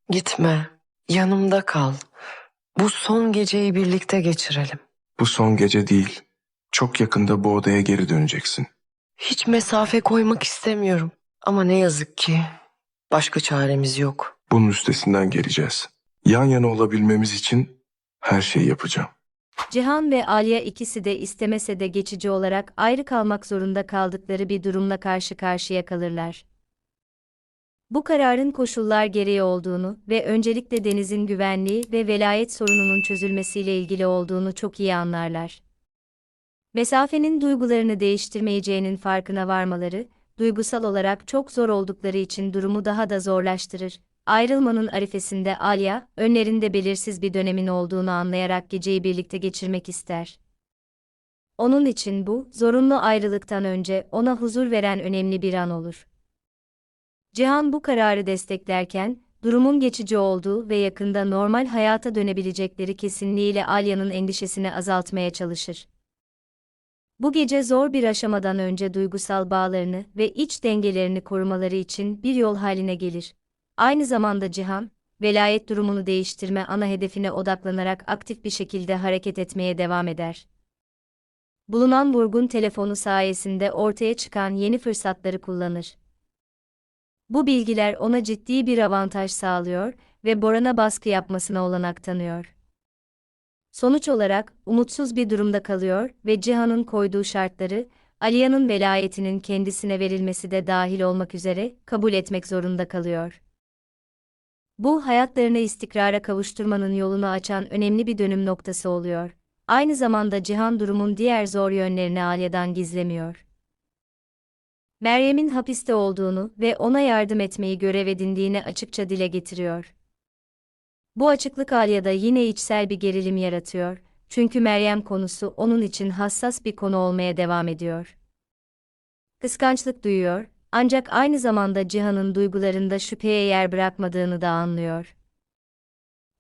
Gitme, yanımda kal. Bu son geceyi birlikte geçirelim. Bu son gece değil. Çok yakında bu odaya geri döneceksin. Hiç mesafe koymak istemiyorum. Ama ne yazık ki başka çaremiz yok. Bunun üstesinden geleceğiz. Yan yana olabilmemiz için her şeyi yapacağım. Cihan ve Alya ikisi de istemese de geçici olarak ayrı kalmak zorunda kaldıkları bir durumla karşı karşıya kalırlar. Bu kararın koşullar gereği olduğunu ve öncelikle Deniz'in güvenliği ve velayet sorununun çözülmesiyle ilgili olduğunu çok iyi anlarlar. Mesafenin duygularını değiştirmeyeceğinin farkına varmaları, duygusal olarak çok zor oldukları için durumu daha da zorlaştırır. Ayrılmanın arifesinde Alya, önlerinde belirsiz bir dönemin olduğunu anlayarak geceyi birlikte geçirmek ister. Onun için bu, zorunlu ayrılıktan önce ona huzur veren önemli bir an olur. Cihan bu kararı desteklerken, durumun geçici olduğu ve yakında normal hayata dönebilecekleri kesinliğiyle Alya'nın endişesini azaltmaya çalışır. Bu gece zor bir aşamadan önce duygusal bağlarını ve iç dengelerini korumaları için bir yol haline gelir. Aynı zamanda Cihan, velayet durumunu değiştirme ana hedefine odaklanarak aktif bir şekilde hareket etmeye devam eder. Bulunan vurgun telefonu sayesinde ortaya çıkan yeni fırsatları kullanır. Bu bilgiler ona ciddi bir avantaj sağlıyor ve Boran'a baskı yapmasına olanak tanıyor. Sonuç olarak, umutsuz bir durumda kalıyor ve Cihan'ın koyduğu şartları, Aliya'nın velayetinin kendisine verilmesi de dahil olmak üzere, kabul etmek zorunda kalıyor. Bu, hayatlarını istikrara kavuşturmanın yolunu açan önemli bir dönüm noktası oluyor. Aynı zamanda Cihan durumun diğer zor yönlerini Alya'dan gizlemiyor. Meryem'in hapiste olduğunu ve ona yardım etmeyi görev edindiğini açıkça dile getiriyor. Bu açıklık Alya'da yine içsel bir gerilim yaratıyor, çünkü Meryem konusu onun için hassas bir konu olmaya devam ediyor. Kıskançlık duyuyor, ancak aynı zamanda Cihan'ın duygularında şüpheye yer bırakmadığını da anlıyor.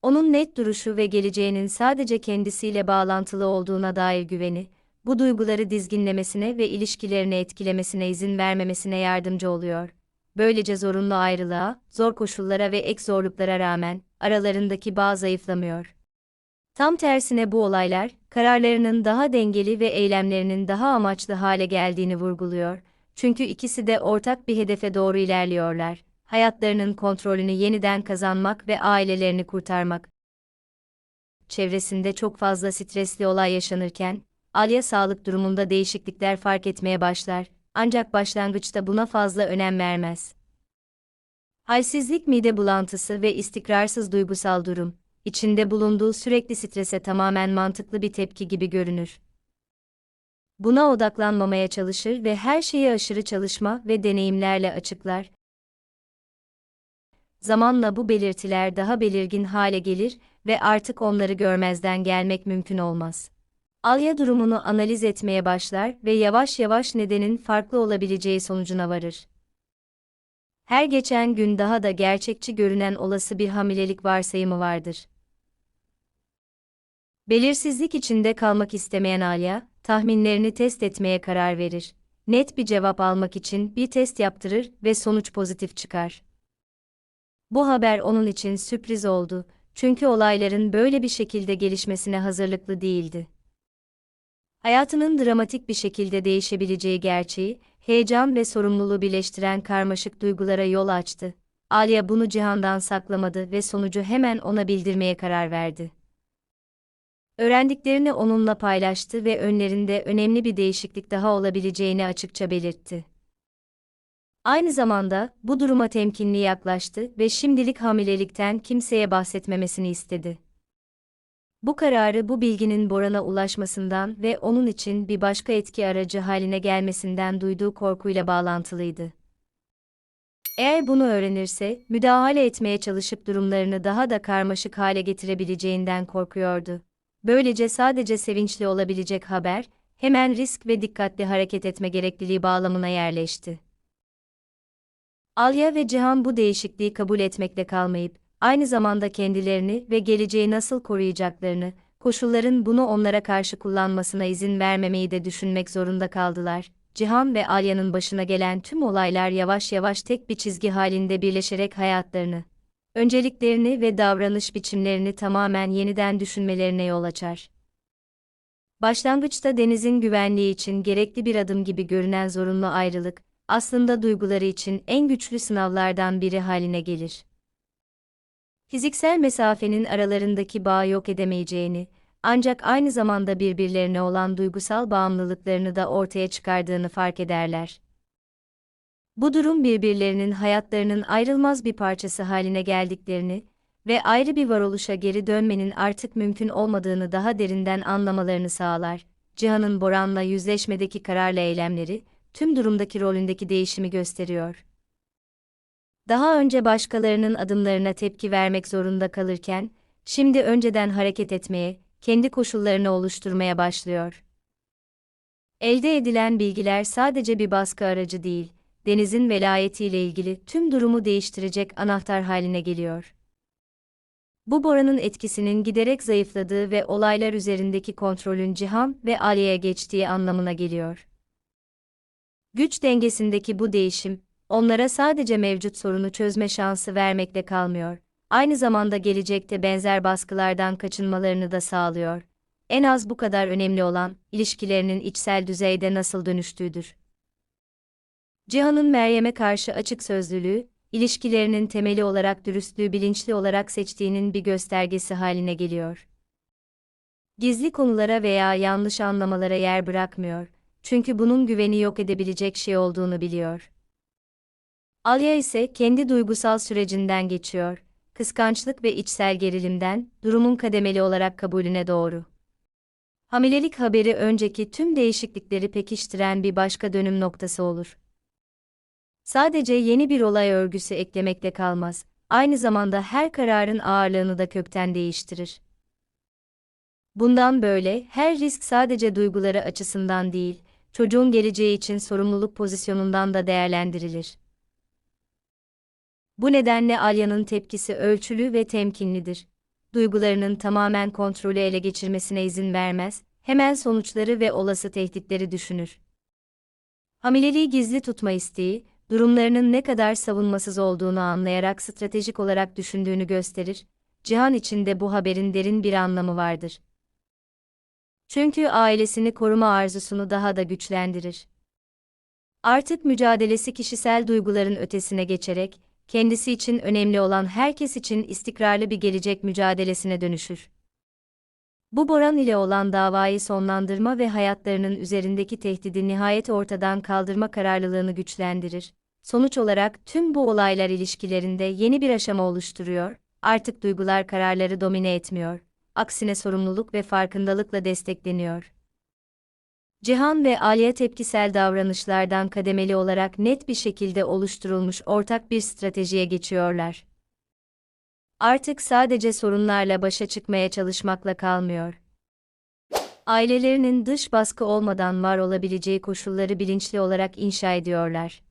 Onun net duruşu ve geleceğinin sadece kendisiyle bağlantılı olduğuna dair güveni, bu duyguları dizginlemesine ve ilişkilerini etkilemesine izin vermemesine yardımcı oluyor. Böylece zorunlu ayrılığa, zor koşullara ve ek zorluklara rağmen, aralarındaki bağ zayıflamıyor. Tam tersine bu olaylar, kararlarının daha dengeli ve eylemlerinin daha amaçlı hale geldiğini vurguluyor. Çünkü ikisi de ortak bir hedefe doğru ilerliyorlar. Hayatlarının kontrolünü yeniden kazanmak ve ailelerini kurtarmak. Çevresinde çok fazla stresli olay yaşanırken, Alya sağlık durumunda değişiklikler fark etmeye başlar, ancak başlangıçta buna fazla önem vermez. Halsizlik, mide bulantısı ve istikrarsız duygusal durum, içinde bulunduğu sürekli strese tamamen mantıklı bir tepki gibi görünür. Buna odaklanmamaya çalışır ve her şeyi aşırı çalışma ve deneyimlerle açıklar. Zamanla bu belirtiler daha belirgin hale gelir ve artık onları görmezden gelmek mümkün olmaz. Alya durumunu analiz etmeye başlar ve yavaş yavaş nedenin farklı olabileceği sonucuna varır. Her geçen gün daha da gerçekçi görünen olası bir hamilelik varsayımı vardır. Belirsizlik içinde kalmak istemeyen Alya, tahminlerini test etmeye karar verir. Net bir cevap almak için bir test yaptırır ve sonuç pozitif çıkar. Bu haber onun için sürpriz oldu, çünkü olayların böyle bir şekilde gelişmesine hazırlıklı değildi. Hayatının dramatik bir şekilde değişebileceği gerçeği, heyecan ve sorumluluğu birleştiren karmaşık duygulara yol açtı. Alya bunu Cihan'dan saklamadı ve sonucu hemen ona bildirmeye karar verdi. Öğrendiklerini onunla paylaştı ve önlerinde önemli bir değişiklik daha olabileceğini açıkça belirtti. Aynı zamanda, bu duruma temkinli yaklaştı ve şimdilik hamilelikten kimseye bahsetmemesini istedi. Bu kararı bu bilginin Boran'a ulaşmasından ve onun için bir başka etki aracı haline gelmesinden duyduğu korkuyla bağlantılıydı. Eğer bunu öğrenirse, müdahale etmeye çalışıp durumlarını daha da karmaşık hale getirebileceğinden korkuyordu. Böylece sadece sevinçli olabilecek haber, hemen risk ve dikkatli hareket etme gerekliliği bağlamına yerleşti. Alya ve Cihan bu değişikliği kabul etmekle kalmayıp, aynı zamanda kendilerini ve geleceği nasıl koruyacaklarını, koşulların bunu onlara karşı kullanmasına izin vermemeyi de düşünmek zorunda kaldılar. Cihan ve Alya'nın başına gelen tüm olaylar yavaş yavaş tek bir çizgi halinde birleşerek hayatlarını önceliklerini ve davranış biçimlerini tamamen yeniden düşünmelerine yol açar. Başlangıçta Deniz'in güvenliği için gerekli bir adım gibi görünen zorunlu ayrılık, aslında duyguları için en güçlü sınavlardan biri haline gelir. Fiziksel mesafenin aralarındaki bağı yok edemeyeceğini, ancak aynı zamanda birbirlerine olan duygusal bağımlılıklarını da ortaya çıkardığını fark ederler. Bu durum birbirlerinin hayatlarının ayrılmaz bir parçası haline geldiklerini ve ayrı bir varoluşa geri dönmenin artık mümkün olmadığını daha derinden anlamalarını sağlar. Cihan'ın Boran'la yüzleşmedeki kararlı eylemleri, tüm durumdaki rolündeki değişimi gösteriyor. Daha önce başkalarının adımlarına tepki vermek zorunda kalırken, şimdi önceden hareket etmeye, kendi koşullarını oluşturmaya başlıyor. Elde edilen bilgiler sadece bir baskı aracı değil, Deniz'in velayetiyle ilgili tüm durumu değiştirecek anahtar haline geliyor. Bu Bora'nın etkisinin giderek zayıfladığı ve olaylar üzerindeki kontrolün Cihan ve Aliye'ye geçtiği anlamına geliyor. Güç dengesindeki bu değişim, onlara sadece mevcut sorunu çözme şansı vermekle kalmıyor, aynı zamanda gelecekte benzer baskılardan kaçınmalarını da sağlıyor. En az bu kadar önemli olan, ilişkilerinin içsel düzeyde nasıl dönüştüğüdür. Cihan'ın Meryem'e karşı açık sözlülüğü, ilişkilerinin temeli olarak dürüstlüğü bilinçli olarak seçtiğinin bir göstergesi haline geliyor. Gizli konulara veya yanlış anlamalara yer bırakmıyor, çünkü bunun güveni yok edebilecek şey olduğunu biliyor. Alya ise kendi duygusal sürecinden geçiyor, kıskançlık ve içsel gerilimden, durumun kademeli olarak kabulüne doğru. Hamilelik haberi önceki tüm değişiklikleri pekiştiren bir başka dönüm noktası olur. Sadece yeni bir olay örgüsü eklemekle kalmaz, aynı zamanda her kararın ağırlığını da kökten değiştirir. Bundan böyle, her risk sadece duyguları açısından değil, çocuğun geleceği için sorumluluk pozisyonundan da değerlendirilir. Bu nedenle Alya'nın tepkisi ölçülü ve temkinlidir. Duygularının tamamen kontrolü ele geçirmesine izin vermez, hemen sonuçları ve olası tehditleri düşünür. Hamileliği gizli tutma isteği, durumlarının ne kadar savunmasız olduğunu anlayarak stratejik olarak düşündüğünü gösterir, Cihan için de bu haberin derin bir anlamı vardır. Çünkü ailesini koruma arzusunu daha da güçlendirir. Artık mücadelesi kişisel duyguların ötesine geçerek, kendisi için önemli olan herkes için istikrarlı bir gelecek mücadelesine dönüşür. Bu Boran ile olan davayı sonlandırma ve hayatlarının üzerindeki tehdidi nihayet ortadan kaldırma kararlılığını güçlendirir. Sonuç olarak tüm bu olaylar ilişkilerinde yeni bir aşama oluşturuyor, artık duygular kararları domine etmiyor, aksine sorumluluk ve farkındalıkla destekleniyor. Cihan ve Aliye tepkisel davranışlardan kademeli olarak net bir şekilde oluşturulmuş ortak bir stratejiye geçiyorlar. Artık sadece sorunlarla başa çıkmaya çalışmakla kalmıyor. Ailelerinin dış baskı olmadan var olabileceği koşulları bilinçli olarak inşa ediyorlar.